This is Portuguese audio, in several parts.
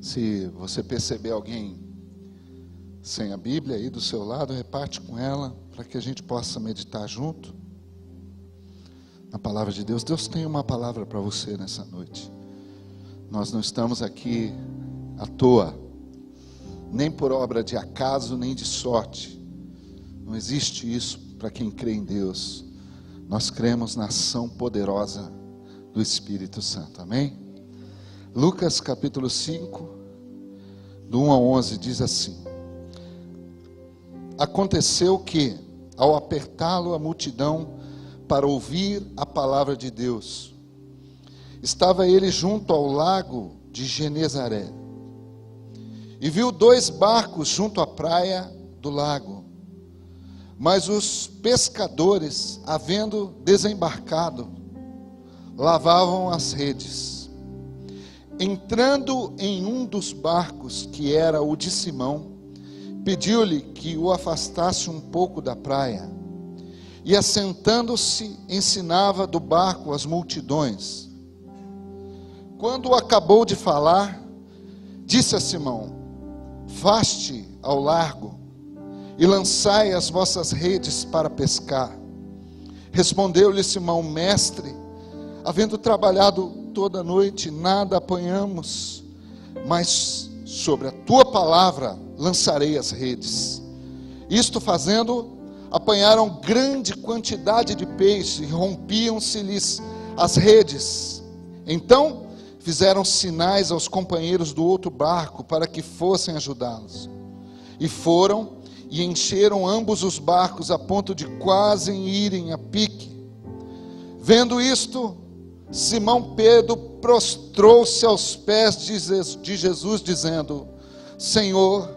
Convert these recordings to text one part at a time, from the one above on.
Se você perceber alguém sem a Bíblia aí do seu lado, reparte com ela, para que a gente possa meditar junto na palavra de Deus. Deus tem uma palavra para você nessa noite. Nós não estamos aqui à toa, nem por obra de acaso, nem de sorte. Não existe isso para quem crê em Deus. Nós cremos na ação poderosa do Espírito Santo, amém? Lucas capítulo 5, do 1 a 11, diz assim: Aconteceu que, ao apertá-lo a multidão para ouvir a palavra de Deus, estava ele junto ao lago de Genezaré, e viu 2 barcos junto à praia do lago. Mas os pescadores, havendo desembarcado, lavavam as redes. Entrando em um dos barcos, que era o de Simão, pediu-lhe que o afastasse um pouco da praia, e assentando-se, ensinava do barco as multidões. Quando acabou de falar, disse a Simão: Faste ao largo, e lançai as vossas redes para pescar. Respondeu-lhe Simão: Mestre, havendo trabalhado toda a noite, nada apanhamos, mas sobre a tua palavra lançarei as redes. Isto fazendo, apanharam grande quantidade de peixe, e rompiam-se-lhes as redes. Então fizeram sinais aos companheiros do outro barco, para que fossem ajudá-los. E foram e encheram ambos os barcos, a ponto de quase irem a pique. Vendo isto, Simão Pedro prostrou-se aos pés de Jesus, dizendo: Senhor,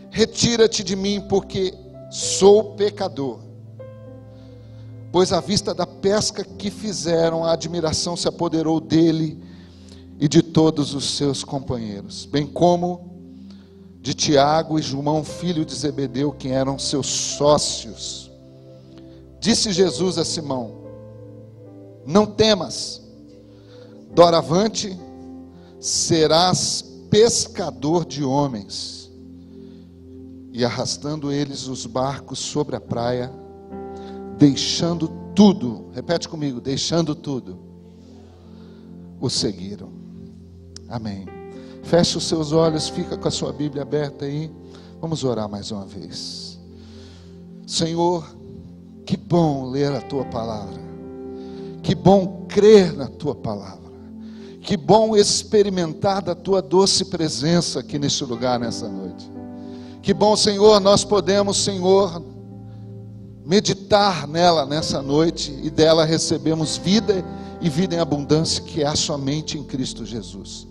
retira-te de mim, porque sou pecador. Pois à vista da pesca que fizeram, a admiração se apoderou dele e de todos os seus companheiros, bem como de Tiago e João, filho de Zebedeu, que eram seus sócios. Disse Jesus a Simão: Não temas, doravante serás pescador de homens. E arrastando eles os barcos sobre a praia, deixando tudo, repete comigo, deixando tudo, o seguiram. Amém. Feche os seus olhos, fica com a sua Bíblia aberta aí. Vamos orar mais uma vez. Senhor, que bom ler a tua palavra, que bom crer na tua palavra, que bom experimentar da tua doce presença aqui neste lugar nessa noite. Que bom, Senhor, nós podemos, Senhor, meditar nela nessa noite, e dela recebemos vida e vida em abundância, que há somente em Cristo Jesus.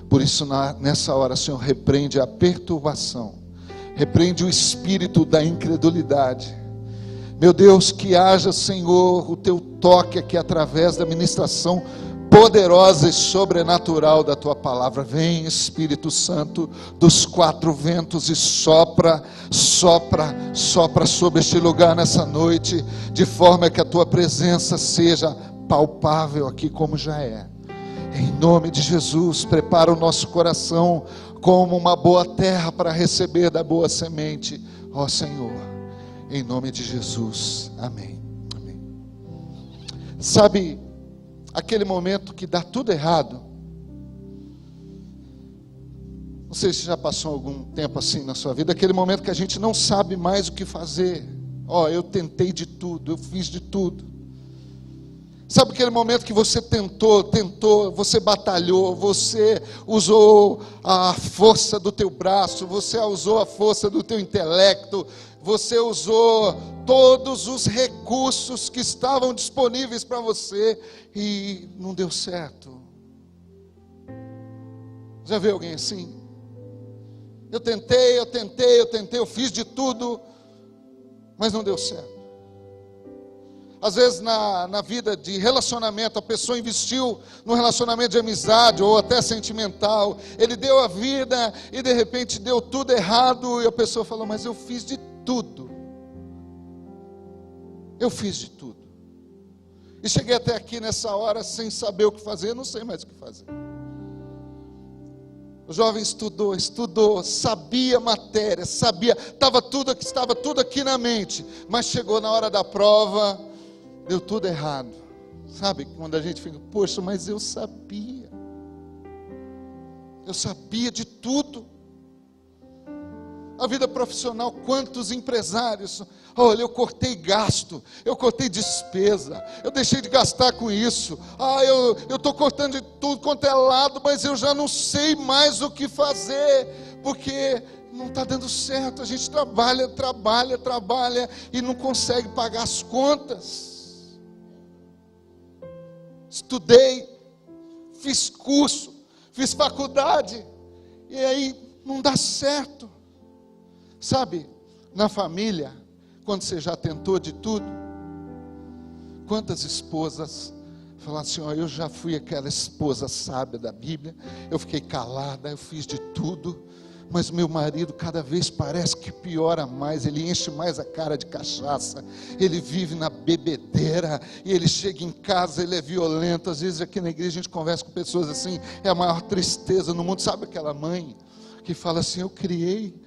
Por isso, nessa hora, Senhor, repreende a perturbação, repreende o espírito da incredulidade. Meu Deus, que haja, Senhor, o teu toque aqui através da ministração poderosa e sobrenatural da tua palavra. Vem, Espírito Santo dos 4 ventos, e sopra sobre este lugar nessa noite, de forma que a tua presença seja palpável aqui, como já é. Em nome de Jesus, prepara o nosso coração como uma boa terra para receber da boa semente, ó Senhor, em nome de Jesus, amém, amém. Sabe, aquele momento que dá tudo errado, não sei se já passou algum tempo assim na sua vida, aquele momento que a gente não sabe mais o que fazer. Eu tentei de tudo, eu fiz de tudo. Sabe aquele momento que você tentou, você batalhou, você usou a força do teu braço, você usou a força do teu intelecto, você usou todos os recursos que estavam disponíveis para você e não deu certo. Já viu alguém assim? Eu tentei, eu fiz de tudo, mas não deu certo. Às vezes na vida de relacionamento, a pessoa investiu no relacionamento de amizade ou até sentimental, ele deu a vida e de repente deu tudo errado, e a pessoa falou: mas eu fiz de tudo. Eu fiz de tudo. E cheguei até aqui nessa hora sem saber o que fazer, não sei mais o que fazer. O jovem estudou, sabia a matéria, estava tudo aqui na mente, mas chegou na hora da prova, deu tudo errado. Sabe, quando a gente fica, poxa, mas eu sabia de tudo. A vida profissional, quantos empresários, olha, eu cortei gasto, eu cortei despesa, eu deixei de gastar com isso, eu estou cortando de tudo quanto é lado, mas eu já não sei mais o que fazer, porque não está dando certo. A gente trabalha e não consegue pagar as contas. Estudei, fiz curso, fiz faculdade, e aí não dá certo. Sabe, na família, quando você já tentou de tudo, quantas esposas falam assim, eu já fui aquela esposa sábia da Bíblia, eu fiquei calada, eu fiz de tudo, mas meu marido cada vez parece que piora mais, ele enche mais a cara de cachaça, ele vive na bebedeira, e ele chega em casa, ele é violento. Às vezes aqui na igreja a gente conversa com pessoas assim, é a maior tristeza no mundo. Sabe aquela mãe que fala assim, eu criei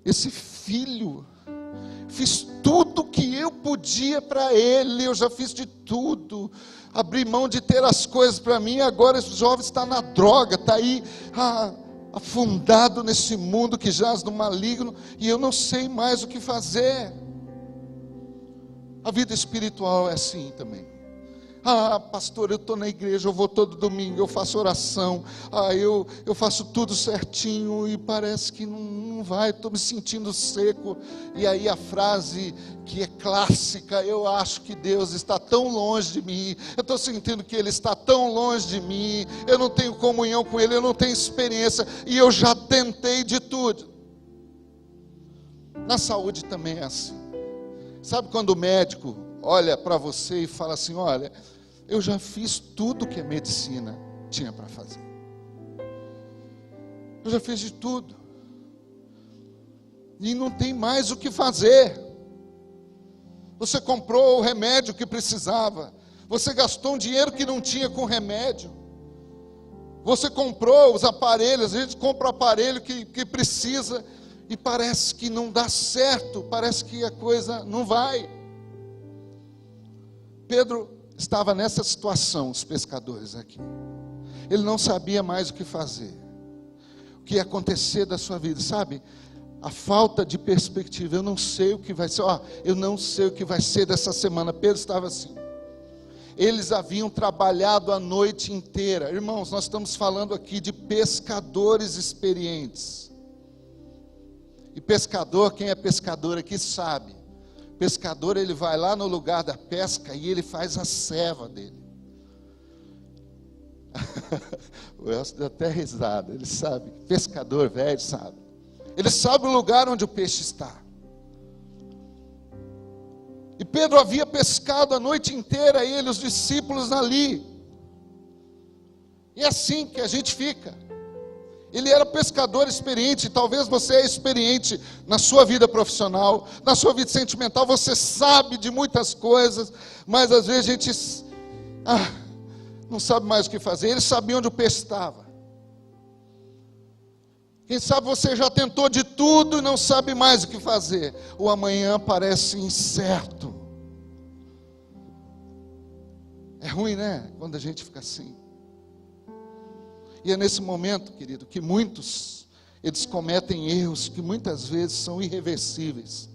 esse filho, fiz tudo que eu podia para ele, eu já fiz de tudo, abri mão de ter as coisas para mim, agora esse jovem está na droga, está aí afundado nesse mundo que jaz no maligno, e eu não sei mais o que fazer. A vida espiritual é assim também. Pastor, eu estou na igreja, eu vou todo domingo, eu faço oração, eu faço tudo certinho, e parece que não vai, estou me sentindo seco. E aí a frase que é clássica, eu acho que Deus está tão longe de mim, eu estou sentindo que Ele está tão longe de mim, eu não tenho comunhão com Ele, eu não tenho experiência, e eu já tentei de tudo. Na saúde também é assim. Sabe quando o médico olha para você e fala assim, olha, eu já fiz tudo que a medicina tinha para fazer, eu já fiz de tudo, e não tem mais o que fazer. Você comprou o remédio que precisava, você gastou um dinheiro que não tinha com remédio, você comprou os aparelhos, a gente compra o aparelho que precisa, e parece que não dá certo, parece que a coisa não vai. Pedro estava nessa situação, os pescadores aqui. Ele não sabia mais o que fazer, o que ia acontecer da sua vida, sabe? A falta de perspectiva, eu não sei o que vai ser, eu não sei o que vai ser dessa semana. Pedro estava assim. Eles haviam trabalhado a noite inteira. Irmãos, nós estamos falando aqui de pescadores experientes. E pescador, quem é pescador aqui sabe. Pescador, ele vai lá no lugar da pesca e ele faz a ceva dele. O Elcio deu até risada, ele sabe. Pescador velho sabe. Ele sabe o lugar onde o peixe está. E Pedro havia pescado a noite inteira, ele, os discípulos ali. E é assim que a gente fica. Ele era pescador experiente, talvez você é experiente na sua vida profissional, na sua vida sentimental, você sabe de muitas coisas, mas às vezes a gente não sabe mais o que fazer. Ele sabia onde o peixe estava. Quem sabe você já tentou de tudo e não sabe mais o que fazer. O amanhã parece incerto. É ruim, né? Quando a gente fica assim. E é nesse momento, querido, que muitos, eles cometem erros que muitas vezes são irreversíveis.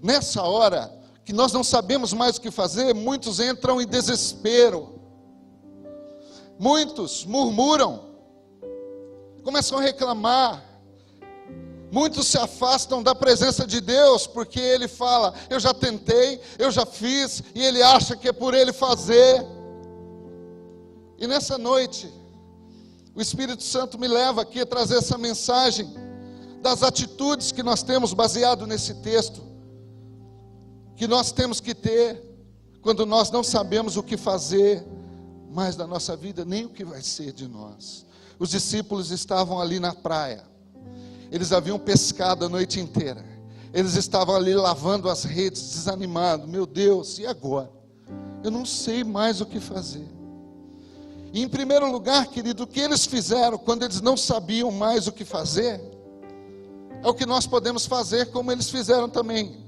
Nessa hora, que nós não sabemos mais o que fazer, muitos entram em desespero. Muitos murmuram, começam a reclamar. Muitos se afastam da presença de Deus, porque ele fala, eu já tentei, eu já fiz, e ele acha que é por ele fazer. E nessa noite, o Espírito Santo me leva aqui a trazer essa mensagem das atitudes que nós temos baseado nesse texto, que nós temos que ter quando nós não sabemos o que fazer mais da nossa vida, nem o que vai ser de nós. Os discípulos estavam ali na praia, eles haviam pescado a noite inteira, eles estavam ali lavando as redes, desanimados. Meu Deus, e agora? Eu não sei mais o que fazer. E em primeiro lugar, querido, o que eles fizeram quando eles não sabiam mais o que fazer, é o que nós podemos fazer como eles fizeram também.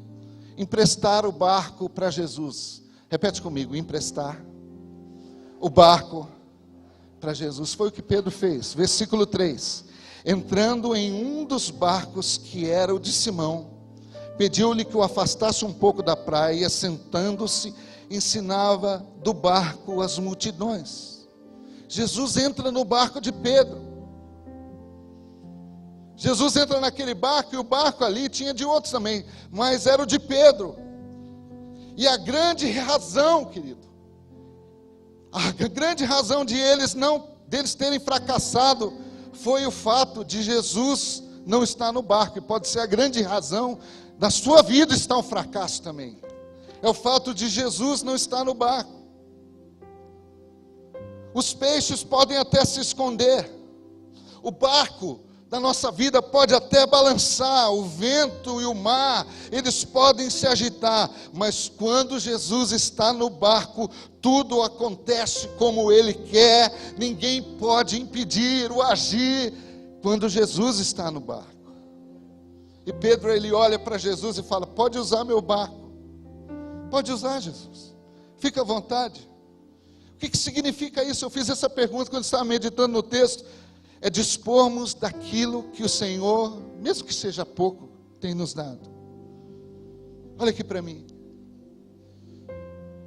Emprestar o barco para Jesus. Repete comigo, emprestar o barco para Jesus. Foi o que Pedro fez. Versículo 3. Entrando em um dos barcos que era o de Simão, pediu-lhe que o afastasse um pouco da praia, e assentando-se, ensinava do barco as multidões. Jesus entra no barco de Pedro. Jesus entra naquele barco, e o barco ali tinha de outros também, mas era o de Pedro. E a grande razão, querido, a grande razão deles terem fracassado foi o fato de Jesus não estar no barco. E pode ser a grande razão da sua vida estar um fracasso também. É o fato de Jesus não estar no barco. Os peixes podem até se esconder. O barco da nossa vida pode até balançar, o vento e o mar, eles podem se agitar, mas quando Jesus está no barco, tudo acontece como Ele quer, ninguém pode impedir o agir, quando Jesus está no barco. E Pedro, ele olha para Jesus e fala: pode usar meu barco, pode usar, Jesus, fica à vontade. O que significa isso? Eu fiz essa pergunta quando estava meditando no texto. É dispormos daquilo que o Senhor, mesmo que seja pouco, tem nos dado. Olha aqui para mim.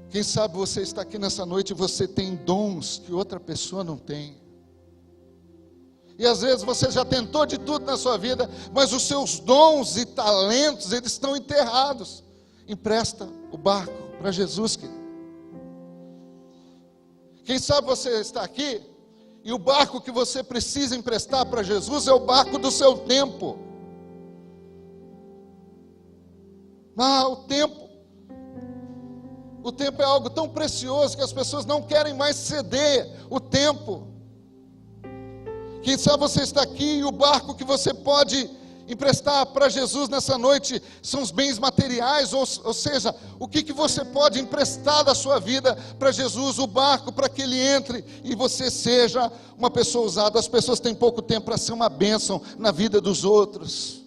Quem sabe você está aqui nessa noite e você tem dons que outra pessoa não tem. E às vezes você já tentou de tudo na sua vida, mas os seus dons e talentos, eles estão enterrados. Empresta o barco para Jesus, querido. Quem sabe você está aqui e o barco que você precisa emprestar para Jesus é o barco do seu tempo. O tempo. O tempo é algo tão precioso que as pessoas não querem mais ceder o tempo. Quem sabe você está aqui e o barco que você pode emprestar para Jesus nessa noite são os bens materiais, ou seja, o que você pode emprestar da sua vida para Jesus, o barco, para que Ele entre e você seja uma pessoa usada. As pessoas têm pouco tempo para ser uma bênção na vida dos outros.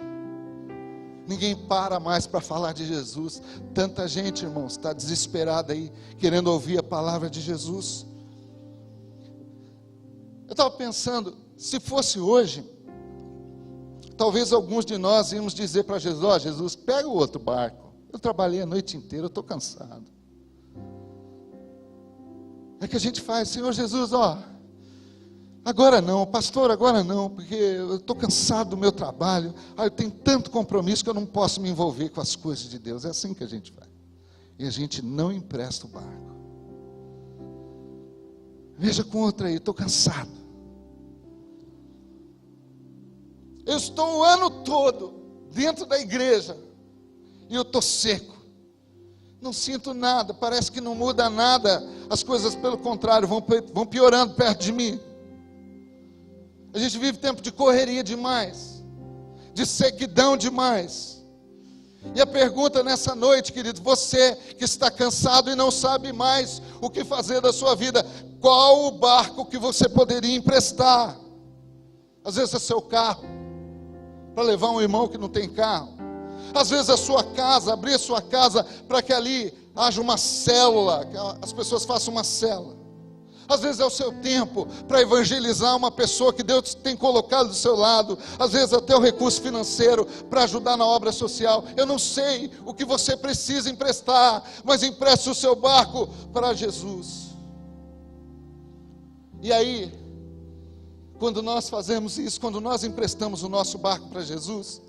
Ninguém para mais para falar de Jesus. Tanta gente, irmãos, está desesperada aí, querendo ouvir a palavra de Jesus. Eu estava pensando, se fosse hoje, talvez alguns de nós íamos dizer para Jesus: Jesus, pega o outro barco, eu trabalhei a noite inteira, eu estou cansado. É que a gente faz: Senhor Jesus, agora não, pastor, agora não, porque eu estou cansado do meu trabalho, eu tenho tanto compromisso que eu não posso me envolver com as coisas de Deus. É assim que a gente faz, e a gente não empresta o barco. Veja com outra aí: estou cansado. Eu estou o ano todo dentro da igreja e eu estou seco, não sinto nada, parece que não muda nada, as coisas pelo contrário vão piorando perto de mim. A gente vive tempo de correria demais, de sequidão demais. E a pergunta nessa noite, querido, você que está cansado e não sabe mais o que fazer da sua vida, qual o barco que você poderia emprestar? Às vezes é seu carro, para levar um irmão que não tem carro. Às vezes a sua casa, abrir a sua casa para que ali haja uma célula, que as pessoas façam uma célula. Às vezes é o seu tempo para evangelizar uma pessoa que Deus tem colocado do seu lado. Às vezes até o recurso financeiro para ajudar na obra social. Eu não sei o que você precisa emprestar, mas empreste o seu barco para Jesus. E aí, quando nós fazemos isso, quando nós emprestamos o nosso barco para Jesus,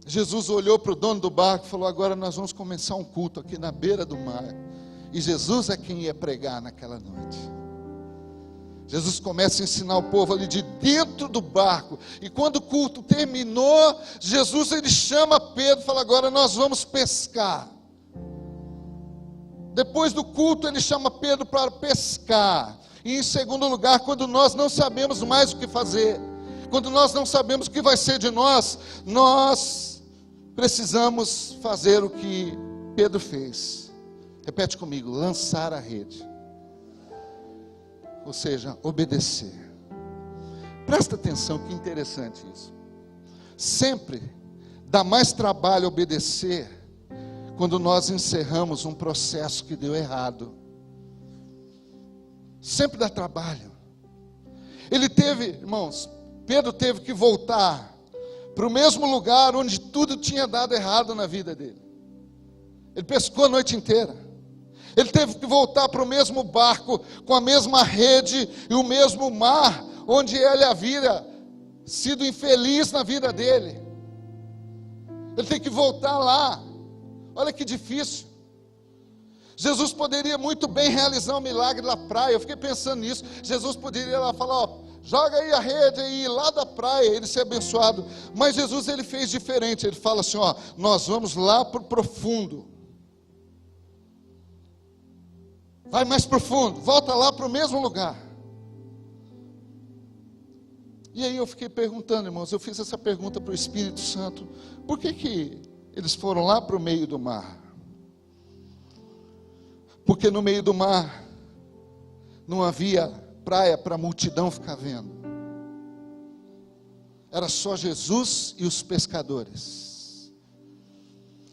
Jesus olhou para o dono do barco e falou: agora nós vamos começar um culto aqui na beira do mar. E Jesus é quem ia pregar naquela noite. Jesus começa a ensinar o povo ali de dentro do barco. E quando o culto terminou, Jesus, ele chama Pedro e fala: agora nós vamos pescar. Depois do culto ele chama Pedro para pescar. E em segundo lugar, quando nós não sabemos mais o que fazer, quando nós não sabemos o que vai ser de nós, nós precisamos fazer o que Pedro fez. Repete comigo: lançar a rede. ou seja, obedecer. Presta atenção, que interessante isso. Sempre dá mais trabalho obedecer quando nós encerramos um processo que deu errado. Sempre dá trabalho. Pedro teve que voltar para o mesmo lugar onde tudo tinha dado errado na vida dele. Ele pescou a noite inteira. Ele teve que voltar para o mesmo barco, com a mesma rede e o mesmo mar, onde ele havia sido infeliz na vida dele. Ele tem que voltar lá. Olha que difícil. Jesus poderia muito bem realizar um milagre na praia. Eu fiquei pensando nisso. Jesus poderia ir lá falar, joga aí a rede aí lá da praia, ele ser abençoado. Mas Jesus, ele fez diferente. Ele fala assim, nós vamos lá para o profundo. Vai mais profundo, volta lá para o mesmo lugar. E aí eu fiquei perguntando, irmãos, eu fiz essa pergunta para o Espírito Santo, por que eles foram lá para o meio do mar? Porque no meio do mar não havia praia para a multidão ficar vendo. Era só Jesus e os pescadores.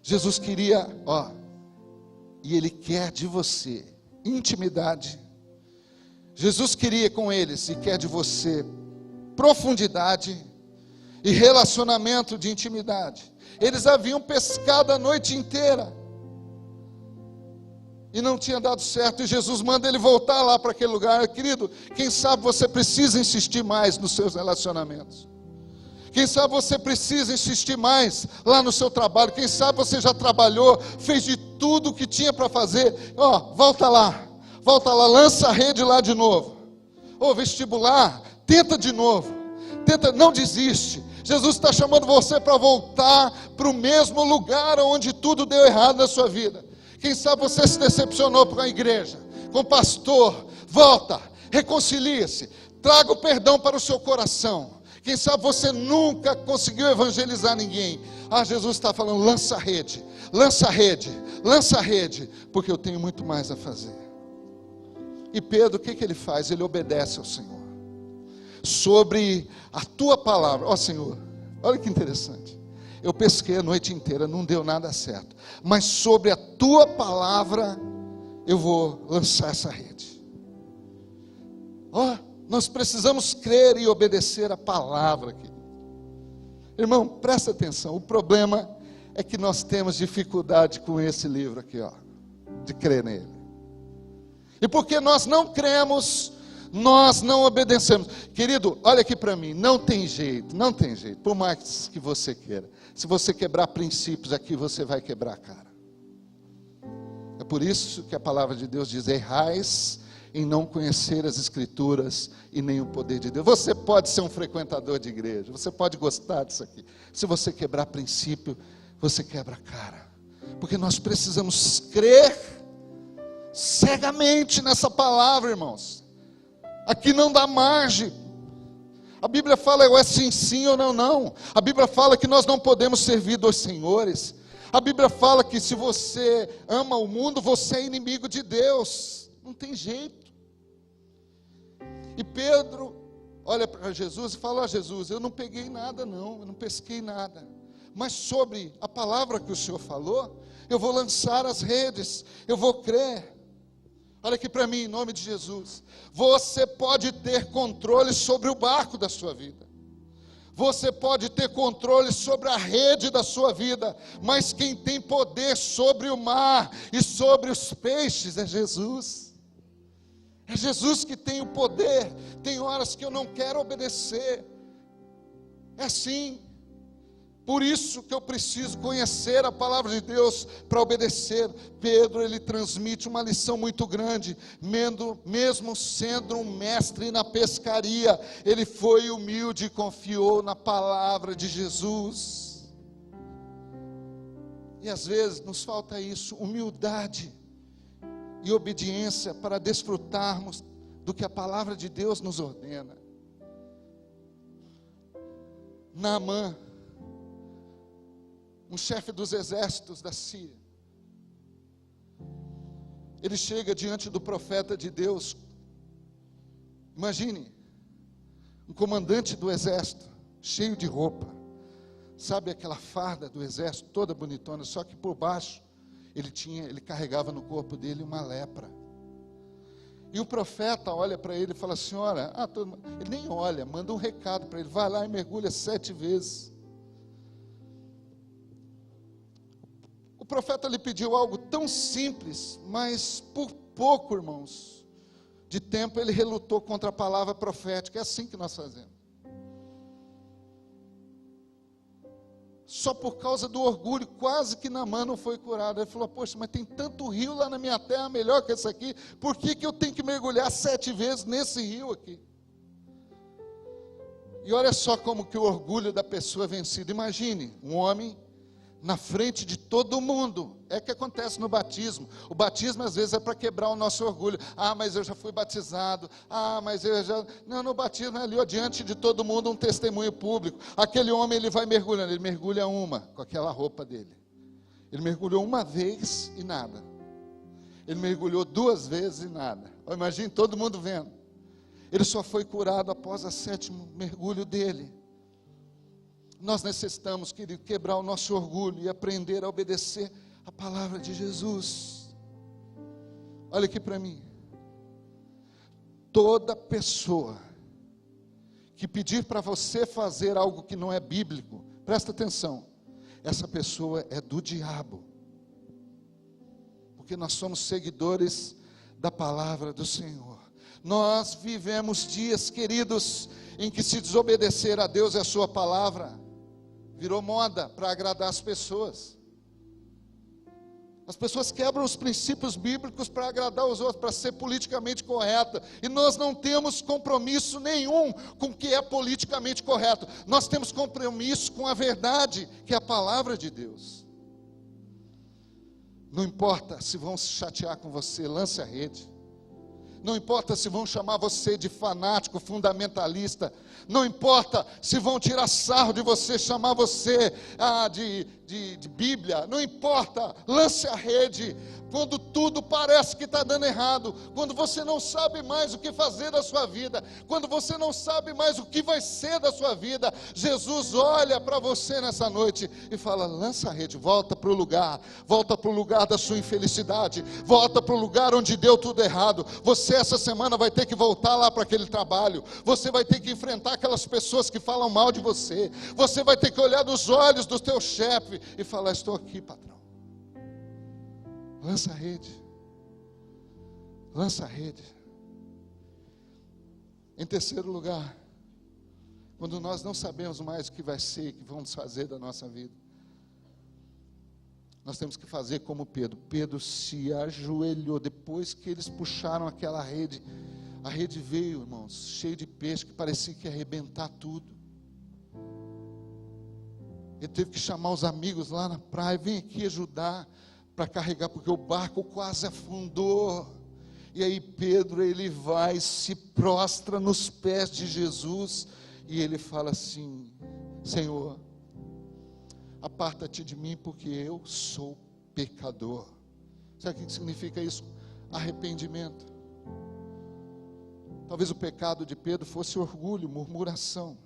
Jesus queria, e Ele quer de você intimidade. Jesus queria com eles e quer de você profundidade e relacionamento de intimidade. Eles haviam pescado a noite inteira e não tinha dado certo, e Jesus manda ele voltar lá para aquele lugar. Querido, quem sabe você precisa insistir mais nos seus relacionamentos. Quem sabe você precisa insistir mais lá no seu trabalho. Quem sabe você já trabalhou, fez de tudo o que tinha para fazer. Volta lá, lança a rede lá de novo. Vestibular, tenta de novo. Não desiste. Jesus está chamando você para voltar para o mesmo lugar onde tudo deu errado na sua vida. Quem sabe você se decepcionou com a igreja, com o pastor. Volta, reconcilie-se, traga o perdão para o seu coração. Quem sabe você nunca conseguiu evangelizar ninguém. Jesus está falando, lança a rede, porque eu tenho muito mais a fazer. E Pedro, o que ele faz? Ele obedece ao Senhor. Sobre a tua palavra, Senhor, olha que interessante. Eu pesquei a noite inteira, não deu nada certo. Mas sobre a tua palavra, eu vou lançar essa rede. Nós precisamos crer e obedecer a palavra aqui. Irmão, presta atenção. O problema é que nós temos dificuldade com esse livro aqui, de crer nele. E porque nós não cremos, nós não obedecemos. Querido, olha aqui para mim, não tem jeito, por mais que você queira. Se você quebrar princípios aqui, você vai quebrar a cara. É por isso que a palavra de Deus diz, errais em não conhecer as Escrituras e nem o poder de Deus. Você pode ser um frequentador de igreja, você pode gostar disso aqui. Se você quebrar princípio, você quebra a cara. Porque nós precisamos crer cegamente nessa palavra, irmãos. Aqui não dá margem. A Bíblia fala, é sim ou não. A Bíblia fala que nós não podemos servir dois senhores. A Bíblia fala que se você ama o mundo, você é inimigo de Deus. Não tem jeito. E Pedro olha para Jesus e fala, Jesus, eu não peguei nada não, eu não pesquei nada. Mas sobre a palavra que o Senhor falou, eu vou lançar as redes, eu vou crer. Olha aqui para mim, em nome de Jesus. Você pode ter controle sobre o barco da sua vida. Você pode ter controle sobre a rede da sua vida. Mas quem tem poder sobre o mar e sobre os peixes é Jesus. É Jesus que tem o poder. Tem horas que eu não quero obedecer. É assim. Por isso que eu preciso conhecer a palavra de Deus para obedecer. Pedro, ele transmite uma lição muito grande. Mesmo sendo um mestre na pescaria, ele foi humilde e confiou na palavra de Jesus. E às vezes nos falta isso, humildade e obediência para desfrutarmos do que a palavra de Deus nos ordena. Naamã, um chefe dos exércitos da Síria, ele chega diante do profeta de Deus Imagine, um comandante do exército, cheio de roupa, sabe aquela farda do exército, toda bonitona, só que por baixo, ele carregava no corpo dele uma lepra. E o profeta olha para ele e fala: senhora, ele nem olha, manda um recado para ele, vai lá e mergulha 7 vezes. O profeta lhe pediu algo tão simples, mas por pouco, irmãos, de tempo ele relutou contra a palavra profética. É assim que nós fazemos. Só por causa do orgulho, quase que Naamã não foi curado. Ele falou: poxa, mas tem tanto rio lá na minha terra, melhor que esse aqui, por que eu tenho que mergulhar 7 vezes nesse rio aqui? E olha só como que o orgulho da pessoa é vencido. Imagine, um homem na frente de todo mundo. É o que acontece no batismo. O batismo às vezes é para quebrar o nosso orgulho. Mas eu já fui batizado. Mas eu já... Não, no batismo é ali, diante de todo mundo, um testemunho público. Aquele homem, ele vai mergulhando. Ele mergulha com aquela roupa dele. Ele mergulhou uma vez e nada. Ele mergulhou 2 vezes e nada. Imagine todo mundo vendo. Ele só foi curado após o 7º mergulho dele. Nós necessitamos, querido, quebrar o nosso orgulho e aprender a obedecer a palavra de Jesus. Olha aqui para mim. Toda pessoa que pedir para você fazer algo que não é bíblico, presta atenção, essa pessoa é do diabo. Porque nós somos seguidores da palavra do Senhor. Nós vivemos dias, queridos, em que se desobedecer a Deus e a sua palavra virou moda para agradar as pessoas. As pessoas quebram os princípios bíblicos para agradar os outros, para ser politicamente correta. E nós não temos compromisso nenhum com o que é politicamente correto. Nós temos compromisso com a verdade, que é a palavra de Deus. Não importa se vão se chatear com você, lance a rede. Não importa se vão chamar você de fanático, fundamentalista. Não importa se vão tirar sarro de você, chamar você de Bíblia. Não importa, lance a rede. Quando tudo parece que está dando errado, quando você não sabe mais o que fazer da sua vida, quando você não sabe mais o que vai ser da sua vida, Jesus olha para você nessa noite e fala: lança a rede, volta para o lugar da sua infelicidade, volta para o lugar onde deu tudo errado. Você essa semana vai ter que voltar lá para aquele trabalho, você vai ter que enfrentar aquelas pessoas que falam mal de você, você vai ter que olhar nos olhos do teu chefe e falar: estou aqui, patrão. Lança a rede. Lança a rede. Em terceiro lugar, quando nós não sabemos mais o que vai ser, o que vamos fazer da nossa vida, nós temos que fazer como Pedro. Pedro se ajoelhou, depois que eles puxaram aquela rede, a rede veio, irmãos, cheia de peixe, que parecia que ia arrebentar tudo. Ele teve que chamar os amigos lá na praia: vem aqui ajudar, para carregar, porque o barco quase afundou. E aí Pedro, ele vai, se prostra nos pés de Jesus, e ele fala assim: Senhor, aparta-te de mim, porque eu sou pecador. Sabe o que significa isso? Arrependimento. Talvez o pecado de Pedro fosse orgulho, murmuração.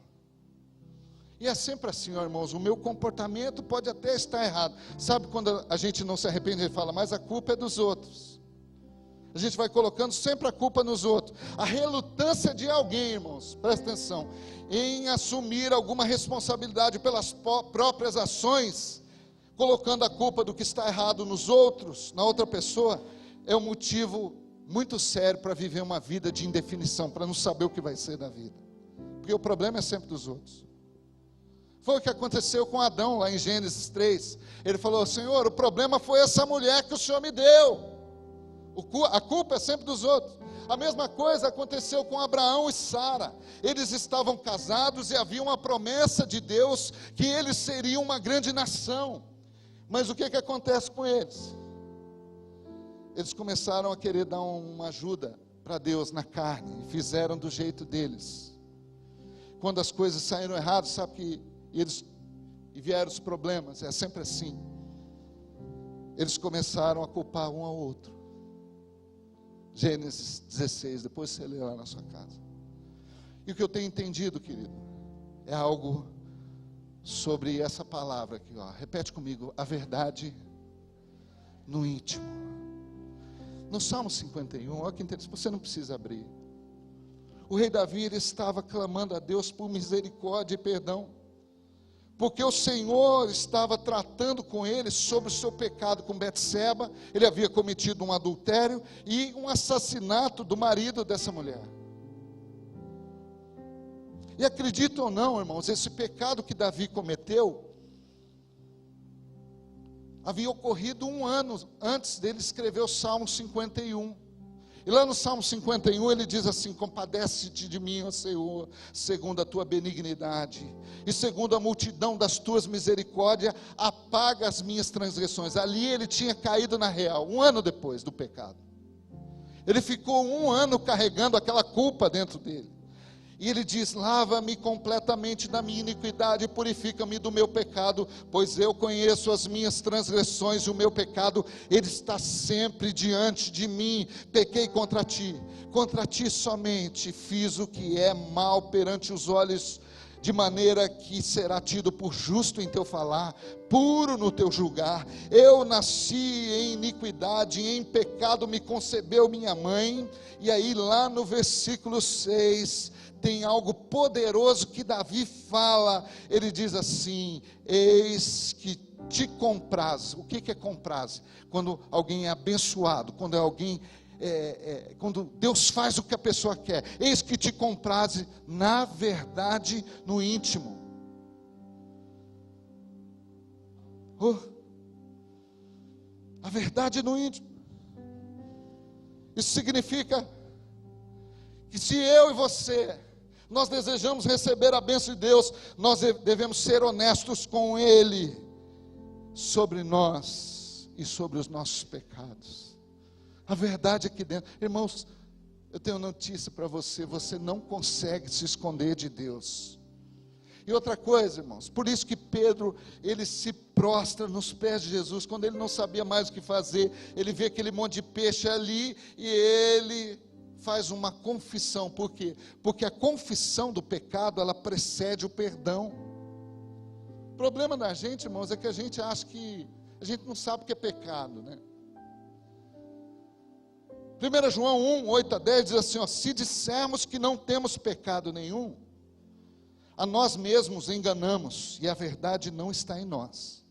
E é sempre assim, ó, irmãos, o meu comportamento pode até estar errado. Sabe quando a gente não se arrepende, ele fala: mas a culpa é dos outros. A gente vai colocando sempre a culpa nos outros. A relutância de alguém, irmãos, presta atenção, em assumir alguma responsabilidade pelas próprias ações, colocando a culpa do que está errado nos outros, na outra pessoa, é um motivo muito sério para viver uma vida de indefinição, para não saber o que vai ser da vida. Porque o problema é sempre dos outros. Foi o que aconteceu com Adão lá em Gênesis 3. Ele falou: Senhor, o problema foi essa mulher que o Senhor me deu. A culpa é sempre dos outros. A mesma coisa aconteceu com Abraão e Sara. Eles estavam casados e havia uma promessa de Deus que eles seriam uma grande nação. Mas o que acontece com eles? Eles começaram a querer dar uma ajuda para Deus na carne, e fizeram do jeito deles. Quando as coisas saíram erradas, sabe que e vieram os problemas, é sempre assim. Eles começaram a culpar um ao outro. Gênesis 16, depois você lê lá na sua casa. E o que eu tenho entendido, querido, é algo sobre essa palavra aqui, ó. Repete comigo: a verdade no íntimo. No Salmo 51, olha que interessante, você não precisa abrir. O rei Davi, ele estava clamando a Deus por misericórdia e perdão, porque o Senhor estava tratando com ele sobre o seu pecado com Betseba. Ele havia cometido um adultério e um assassinato do marido dessa mulher. E acredita ou não, irmãos, esse pecado que Davi cometeu havia ocorrido 1 ano antes dele escrever o Salmo 51. E lá no Salmo 51 ele diz assim: compadece-te de mim, ó Senhor, segundo a tua benignidade, e segundo a multidão das tuas misericórdias, apaga as minhas transgressões. Ali ele tinha caído na real, 1 ano depois do pecado. Ele ficou 1 ano carregando aquela culpa dentro dele. E ele diz: lava-me completamente da minha iniquidade, purifica-me do meu pecado, pois eu conheço as minhas transgressões e o meu pecado, ele está sempre diante de mim. Pequei contra ti somente fiz o que é mal perante os olhos, de maneira que será tido por justo em teu falar, puro no teu julgar. Eu nasci em iniquidade, em pecado me concebeu minha mãe. E aí lá no versículo 6, tem algo poderoso que Davi fala. Ele diz assim: eis que te compraz. O que é compraz? Quando alguém é abençoado, quando alguém quando Deus faz o que a pessoa quer. Eis que te compraz na verdade no íntimo. A verdade no íntimo. Isso significa que se eu e você, nós desejamos receber a bênção de Deus, nós devemos ser honestos com Ele, sobre nós e sobre os nossos pecados. A verdade aqui dentro, irmãos, eu tenho notícia para você: você não consegue se esconder de Deus. E outra coisa, irmãos, por isso que Pedro, ele se prostra nos pés de Jesus, quando ele não sabia mais o que fazer, ele vê aquele monte de peixe ali, e ele faz uma confissão. Por quê? Porque a confissão do pecado, ela precede o perdão. O problema da gente, irmãos, é que a gente acha que a gente não sabe o que é pecado, né? 1 João 1, 8 a 10 diz assim, ó: se dissermos que não temos pecado nenhum, a nós mesmos enganamos, e a verdade não está em nós.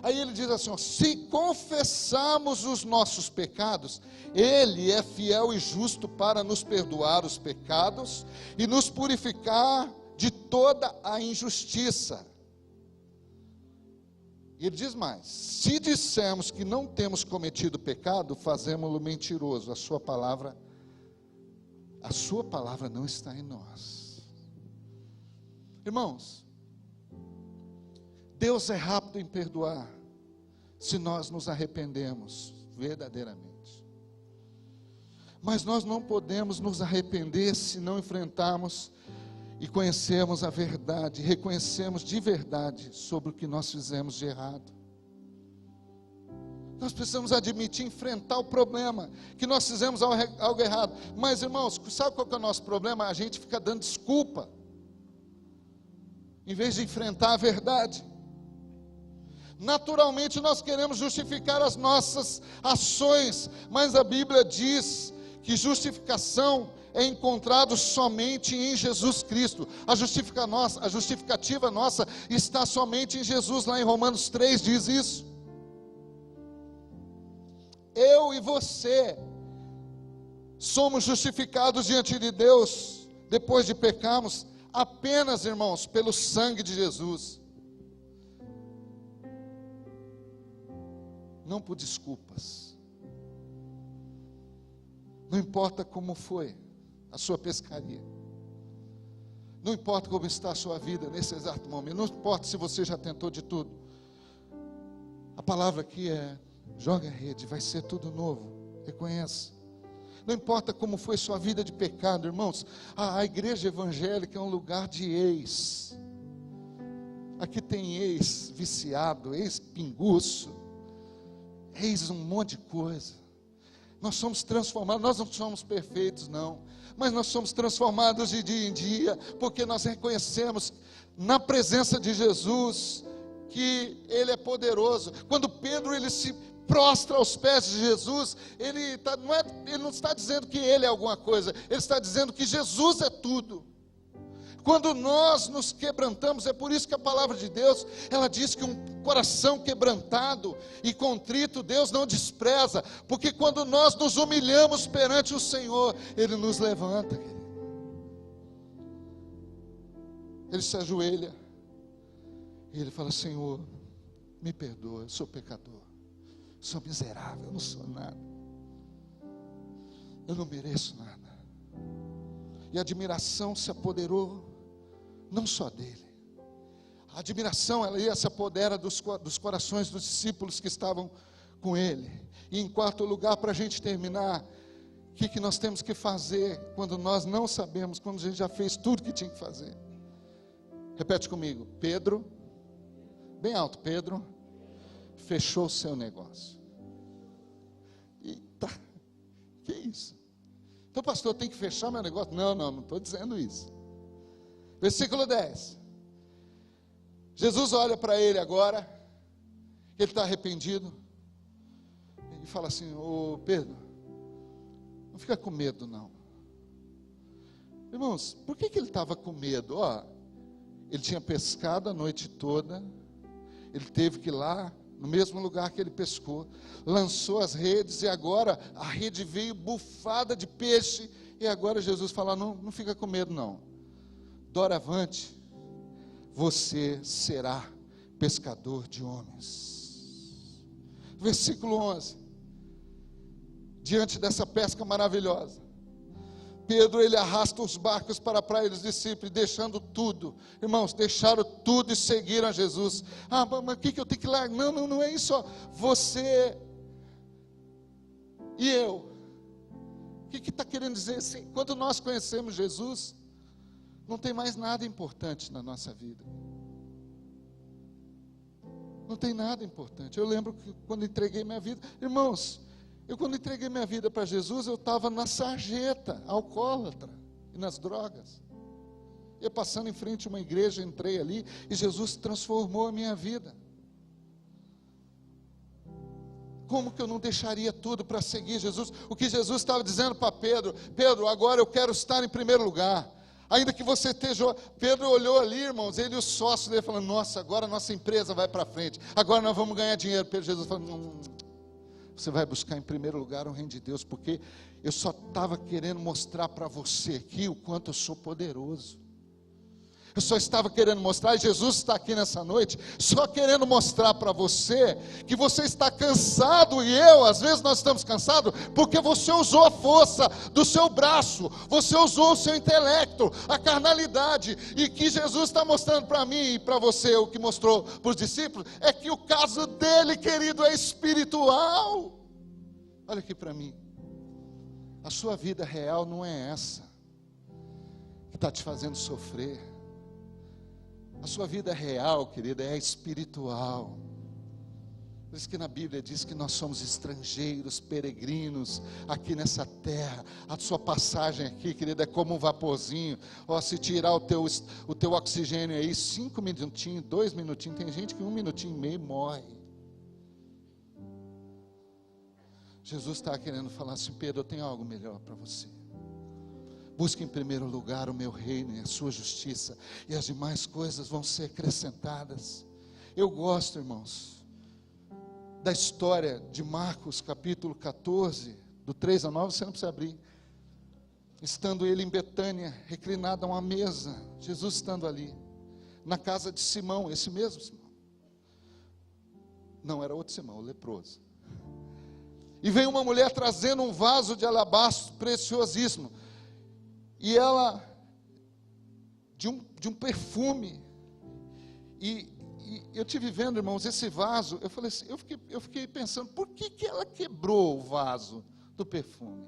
Aí ele diz assim, ó: se confessarmos os nossos pecados, Ele é fiel e justo para nos perdoar os pecados e nos purificar de toda a injustiça. E ele diz mais: se dissermos que não temos cometido pecado, fazemos-lo mentiroso, a sua palavra não está em nós. Irmãos, Deus é rápido em perdoar, se nós nos arrependemos verdadeiramente. Mas nós não podemos nos arrepender se não enfrentarmos e conhecermos a verdade, reconhecemos de verdade sobre o que nós fizemos de errado. Nós precisamos admitir, enfrentar o problema, que nós fizemos algo errado. Mas, irmãos, sabe qual que é o nosso problema? A gente fica dando desculpa, em vez de enfrentar a verdade. Naturalmente nós queremos justificar as nossas ações, mas a Bíblia diz que justificação é encontrado somente em Jesus Cristo. A justificativa nossa está somente em Jesus. Lá em Romanos 3 diz isso. Eu e você somos justificados diante de Deus, depois de pecarmos, apenas, irmãos, pelo sangue de Jesus. Não por desculpas. Não importa como foi a sua pescaria, não importa como está a sua vida nesse exato momento, não importa se você já tentou de tudo. A palavra aqui é: joga a rede, vai ser tudo novo. Reconheça. Não importa como foi sua vida de pecado, irmãos. A igreja evangélica é um lugar de ex. Aqui tem ex viciado, ex pinguço, ex um monte de coisa. Nós somos transformados, nós não somos perfeitos não, mas nós somos transformados de dia em dia, porque nós reconhecemos na presença de Jesus, que Ele é poderoso. Quando Pedro ele se prostra aos pés de Jesus, ele não está dizendo que Ele é alguma coisa, Ele está dizendo que Jesus é tudo. Quando nós nos quebrantamos, é por isso que a palavra de Deus, ela diz que um coração quebrantado e contrito, Deus não despreza, porque quando nós nos humilhamos perante o Senhor, Ele nos levanta, querido. Ele se ajoelha, e Ele fala: Senhor, me perdoa, eu sou pecador, sou miserável, eu não sou nada, eu não mereço nada. E a admiração se apoderou, não só dele, a admiração ela ia se apodera dos corações dos discípulos que estavam com ele. E em quarto lugar, para a gente terminar, o que nós temos que fazer quando nós não sabemos, quando a gente já fez tudo que tinha que fazer? Repete comigo: Pedro, bem alto, Pedro fechou o seu negócio. Eita, que isso? Então, pastor, tem que fechar meu negócio? Não estou dizendo isso. Versículo 10. Jesus olha para ele agora, ele está arrependido, e fala assim: ô Pedro, não fica com medo não. Irmãos, por que ele estava com medo? Ele tinha pescado a noite toda, ele teve que ir lá, no mesmo lugar que ele pescou, lançou as redes, e agora a rede veio bufada de peixe, e agora Jesus fala: não fica com medo não, doravante, você será pescador de homens. Versículo 11, diante dessa pesca maravilhosa, Pedro, ele arrasta os barcos para a praia dos discípulos, deixando tudo. Irmãos, deixaram tudo e seguiram a Jesus. Mas o que eu tenho que largar? Não é isso, você e eu. O que está querendo dizer assim? Quando nós conhecemos Jesus, não tem mais nada importante na nossa vida. Não tem nada importante. Eu lembro que quando entreguei minha vida, irmãos, quando entreguei minha vida para Jesus, eu estava na sarjeta, alcoólatra, e nas drogas. Eu passando em frente a uma igreja, entrei ali, e Jesus transformou a minha vida. Como que eu não deixaria tudo para seguir Jesus? O que Jesus estava dizendo para Pedro: Pedro, agora eu quero estar em primeiro lugar. Ainda que você esteja... Pedro olhou ali, irmãos, ele e os sócios dele, falando: nossa, agora a nossa empresa vai para frente, agora nós vamos ganhar dinheiro. Jesus falou: você vai buscar em primeiro lugar o reino de Deus, porque eu só estava querendo mostrar para você aqui o quanto eu sou poderoso. Eu só estava querendo mostrar, e Jesus está aqui nessa noite, só querendo mostrar para você, que você está cansado, e às vezes nós estamos cansados, porque você usou a força do seu braço, você usou o seu intelecto, a carnalidade, e que Jesus está mostrando para mim e para você, o que mostrou para os discípulos, é que o caso dele, querido, é espiritual. Olha aqui para mim, a sua vida real não é essa, que está te fazendo sofrer. A sua vida real, querida, é espiritual. Por isso que na Bíblia diz que nós somos estrangeiros, peregrinos, aqui nessa terra. A sua passagem aqui, querida, é como um vaporzinho. Se tirar o teu oxigênio aí, 5 minutinhos, 2 minutinhos, tem gente que 1 minutinho e meio morre. Jesus está querendo falar assim: Pedro, eu tenho algo melhor para você. Busque em primeiro lugar o meu reino e a sua justiça, e as demais coisas vão ser acrescentadas. Eu gosto, irmãos, da história de Marcos capítulo 14, do 3 a 9, você não precisa abrir. Estando ele em Betânia, reclinado a uma mesa, Jesus estando ali, na casa de Simão, esse mesmo Simão. Não, era outro Simão, o leproso. E veio uma mulher trazendo um vaso de alabastro preciosíssimo, e ela, de um perfume, e eu tive vendo, irmãos, esse vaso, eu falei assim, eu fiquei pensando, por que ela quebrou o vaso do perfume?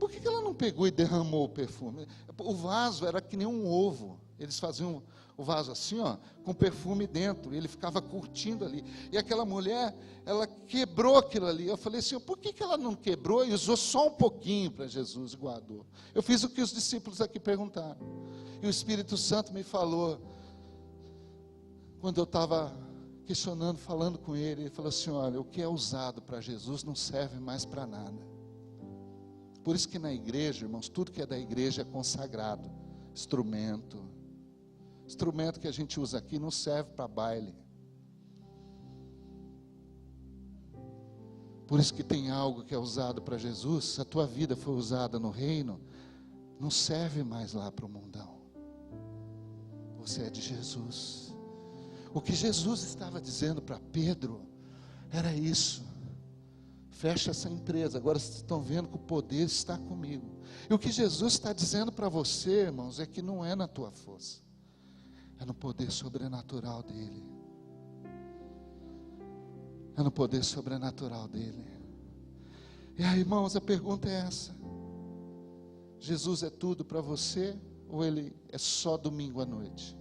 por que ela não pegou e derramou o perfume? O vaso era que nem um ovo. Eles faziam o vaso assim, ó, com perfume dentro, e ele ficava curtindo ali. E aquela mulher, ela quebrou aquilo ali. Eu falei, Senhor, por que ela não quebrou e usou só um pouquinho para Jesus e guardou? Eu fiz o que os discípulos aqui perguntaram. E o Espírito Santo me falou, quando eu estava questionando, falando com ele, ele falou assim, olha, o que é usado para Jesus não serve mais para nada. Por isso que na igreja, irmãos, tudo que é da igreja é consagrado. Instrumento que a gente usa aqui não serve para baile. Por isso que tem algo que é usado para Jesus, se a tua vida foi usada no reino, não serve mais lá para o mundão. Você é de Jesus. O que Jesus estava dizendo para Pedro era isso. Fecha essa empresa, agora vocês estão vendo que o poder está comigo. E o que Jesus está dizendo para você, irmãos, é que não é na tua força, é no poder sobrenatural dele. É no poder sobrenatural dele. E aí, irmãos, a pergunta é essa: Jesus é tudo para você, ou ele é só domingo à noite?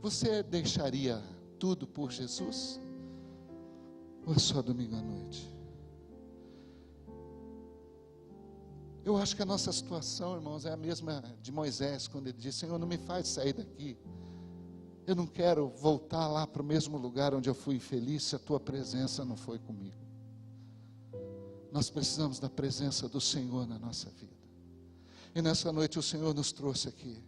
Você deixaria tudo por Jesus? Ou é só domingo à noite? Eu acho que a nossa situação, irmãos, é a mesma de Moisés, quando ele disse, Senhor, não me faz sair daqui. Eu não quero voltar lá para o mesmo lugar onde eu fui infeliz, se a tua presença não foi comigo. Nós precisamos da presença do Senhor na nossa vida. E nessa noite o Senhor nos trouxe aqui,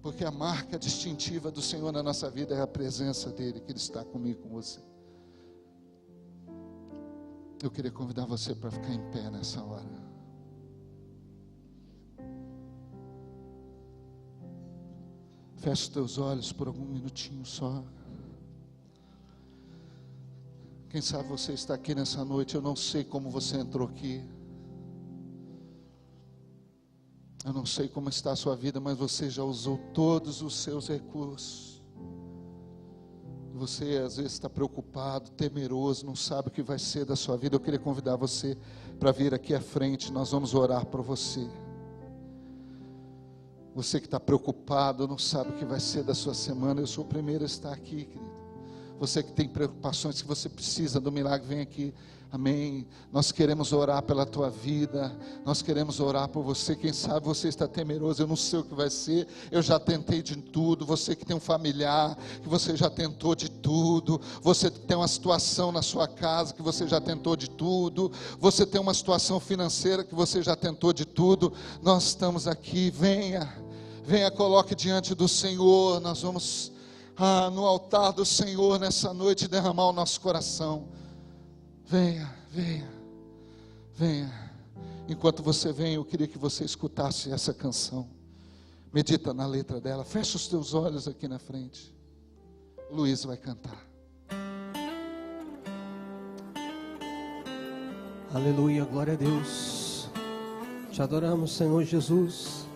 porque a marca distintiva do Senhor na nossa vida é a presença dEle, que Ele está comigo, com você. Eu queria convidar você para ficar em pé nessa hora. Feche os teus olhos por algum minutinho só. Quem sabe você está aqui nessa noite, eu não sei como você entrou aqui. Eu não sei como está a sua vida, mas você já usou todos os seus recursos. Você às vezes está preocupado, temeroso, não sabe o que vai ser da sua vida. Eu queria convidar você para vir aqui à frente, nós vamos orar por você. Você que está preocupado, não sabe o que vai ser da sua semana, eu sou o primeiro a estar aqui, querido. Você que tem preocupações, que você precisa do milagre, vem aqui, amém. Nós queremos orar pela tua vida, nós queremos orar por você. Quem sabe você está temeroso, eu não sei o que vai ser, eu já tentei de tudo. Você que tem um familiar, que você já tentou de tudo. Você que tem uma situação na sua casa, que você já tentou de tudo. Você tem uma situação financeira, que você já tentou de tudo. Nós estamos aqui, venha, coloque diante do Senhor. Nós vamos no altar do Senhor nessa noite derramar o nosso coração. Venha. Enquanto você vem, eu queria que você escutasse essa canção. Medita na letra dela. Fecha os teus olhos aqui na frente. O Luiz vai cantar. Aleluia, glória a Deus. Te adoramos, Senhor Jesus.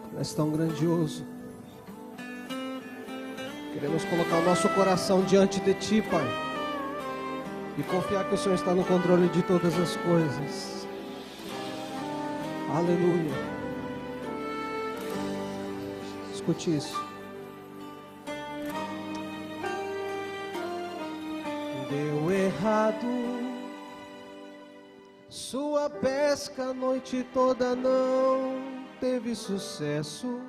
Tu és tão grandioso. Queremos colocar o nosso coração diante de Ti, Pai, e confiar que o Senhor está no controle de todas as coisas. Aleluia. Escute isso. Deu errado, sua pesca a noite toda não teve sucesso.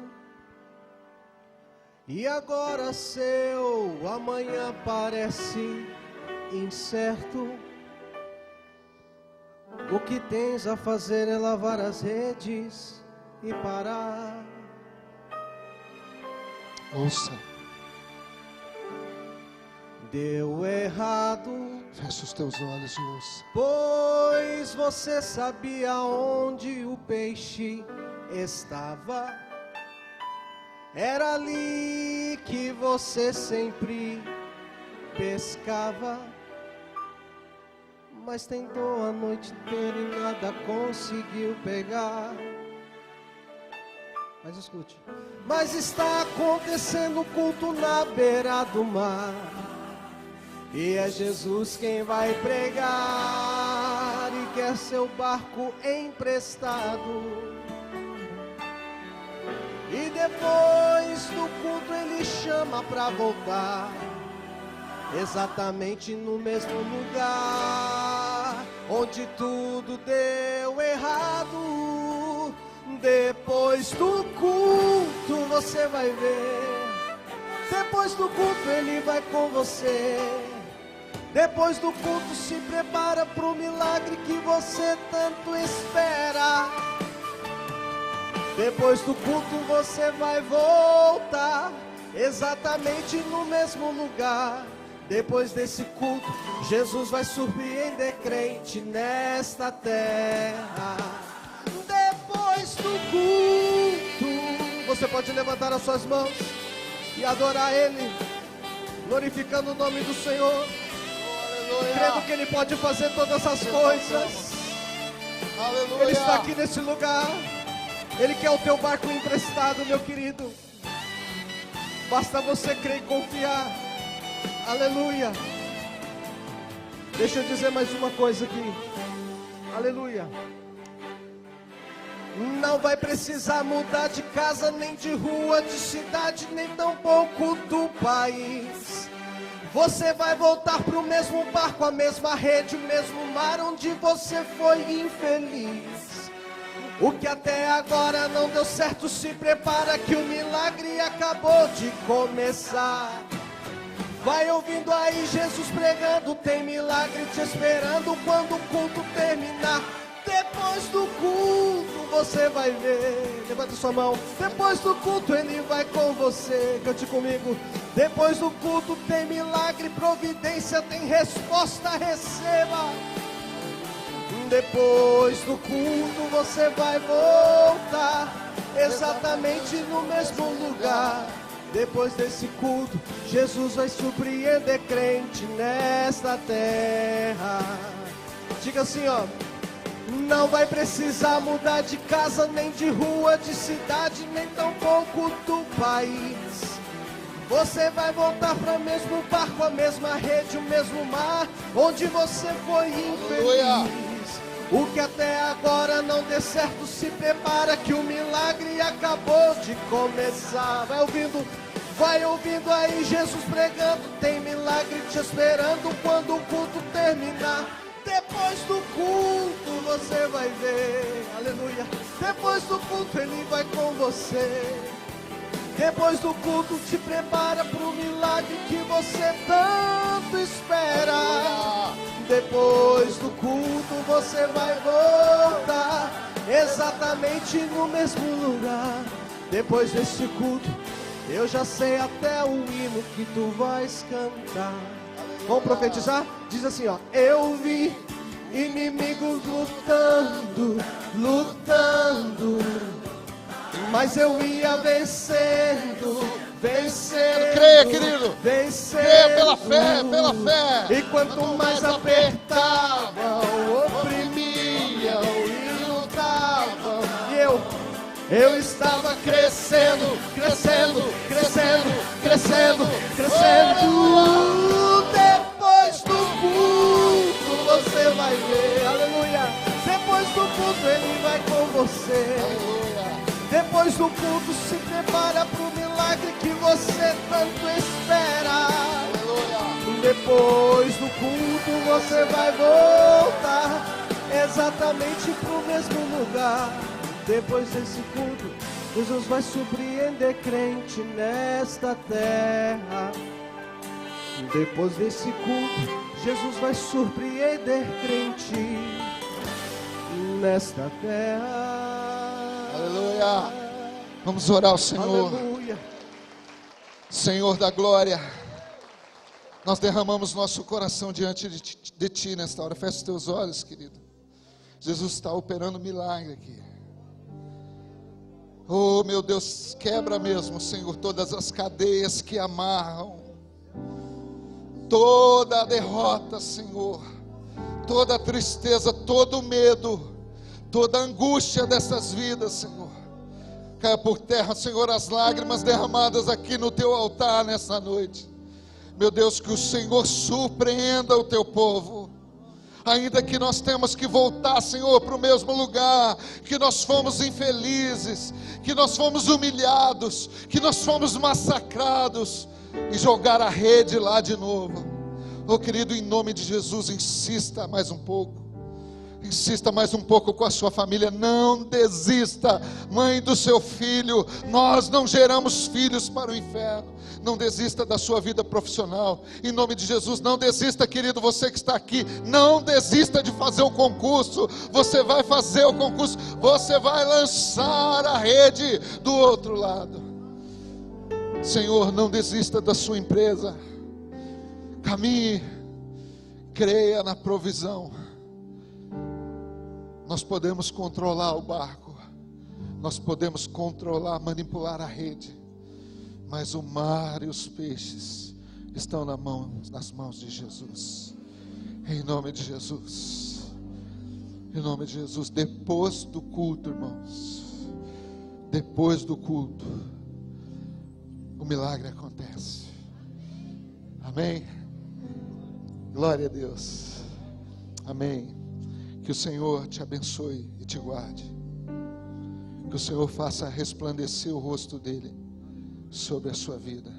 E agora seu amanhã parece incerto. O que tens a fazer é lavar as redes e parar. Ouça. Deu errado. Fecha os teus olhos e ouça. Pois você sabia onde o peixe estava. Era ali que você sempre pescava, mas tentou a noite inteira e nada conseguiu pegar. Mas escute. Mas está acontecendo culto na beira do mar. E é Jesus quem vai pregar e quer seu barco emprestado. E depois do culto ele chama pra voltar, exatamente no mesmo lugar onde tudo deu errado. Depois do culto você vai ver, depois do culto ele vai com você. Depois do culto se prepara pro milagre que você tanto espera. Depois do culto você vai voltar, exatamente no mesmo lugar. Depois desse culto, Jesus vai surpreender crente nesta terra. Depois do culto, você pode levantar as suas mãos e adorar Ele, glorificando o nome do Senhor, crendo que Ele pode fazer todas as coisas. Aleluia. Ele está aqui nesse lugar. Ele quer o teu barco emprestado, meu querido. Basta você crer e confiar. Aleluia. Deixa eu dizer mais uma coisa aqui. Aleluia. Não vai precisar mudar de casa, nem de rua, de cidade, nem tampouco do país. Você vai voltar pro mesmo barco, a mesma rede, o mesmo mar onde você foi infeliz. O que até agora não deu certo, se prepara que o milagre acabou de começar. Vai ouvindo aí Jesus pregando, tem milagre te esperando quando o culto terminar. Depois do culto você vai ver, levanta sua mão. Depois do culto ele vai com você, cante comigo. Depois do culto tem milagre, providência, tem resposta, receba. Depois do culto você vai voltar, exatamente no mesmo lugar. Depois desse culto, Jesus vai surpreender crente nesta terra. Diga assim, ó. Não vai precisar mudar de casa, nem de rua, de cidade, nem tampouco do país. Você vai voltar para o mesmo barco, a mesma rede, o mesmo mar, onde você foi infeliz. O que até agora não deu certo, se prepara que o milagre acabou de começar. Vai ouvindo aí Jesus pregando, tem milagre te esperando quando o culto terminar. Depois do culto você vai ver, aleluia. Depois do culto ele vai com você. Depois do culto te prepara para o milagre que você tanto espera. Depois do culto você vai voltar, exatamente no mesmo lugar. Depois desse culto eu já sei até o hino que tu vais cantar. Vamos profetizar? Diz assim, ó. Eu vi inimigos lutando, mas eu ia vencendo. Creia, querido. Vencendo. Creia pela fé. E quanto mais apertavam, oprimiam e lutavam, e eu estava crescendo. Depois do culto você vai ver, aleluia. Depois do culto ele vai com você. Depois do culto se prepara para o milagre que você tanto espera. Depois do culto você vai voltar, exatamente para o mesmo lugar. Depois desse culto Jesus vai surpreender crente nesta terra. Depois desse culto Jesus vai surpreender crente nesta terra. Aleluia. Vamos orar ao Senhor. Aleluia. Senhor da glória, nós derramamos nosso coração diante de Ti nesta hora. Feche os teus olhos, querido. Jesus está operando milagre aqui. Oh, meu Deus, quebra mesmo, Senhor, todas as cadeias que amarram, toda a derrota, Senhor, toda a tristeza, todo o medo, toda a angústia dessas vidas, Senhor. Caia por terra, Senhor, as lágrimas derramadas aqui no Teu altar nessa noite. Meu Deus, que o Senhor surpreenda o teu povo. Ainda que nós temos que voltar, Senhor, para o mesmo lugar, que nós fomos infelizes, que nós fomos humilhados, que nós fomos massacrados, e jogar a rede lá de novo. Oh querido, em nome de Jesus, insista mais um pouco. Insista mais um pouco com a sua família. Não desista, mãe do seu filho. Nós não geramos filhos para o inferno. Não desista da sua vida profissional. Em nome de Jesus, não desista, querido, você que está aqui. Não desista de fazer o concurso. Você vai fazer o concurso. Você vai lançar a rede do outro lado. Senhor, não desista da sua empresa. Caminhe, creia na provisão. Nós podemos controlar o barco, nós podemos controlar, manipular a rede, mas o mar e os peixes estão nas mãos de Jesus. Em nome de Jesus, em nome de Jesus. Depois do culto, irmãos, depois do culto, o milagre acontece. Amém? Glória a Deus. Amém. Que o Senhor te abençoe e te guarde. Que o Senhor faça resplandecer o rosto dele sobre a sua vida.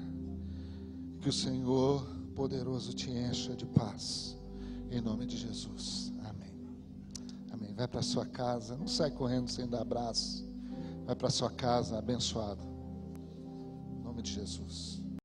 Que o Senhor poderoso te encha de paz. Em nome de Jesus. Amém. Amém. Vai para sua casa. Não sai correndo sem dar abraço. Vai para sua casa abençoado. Em nome de Jesus.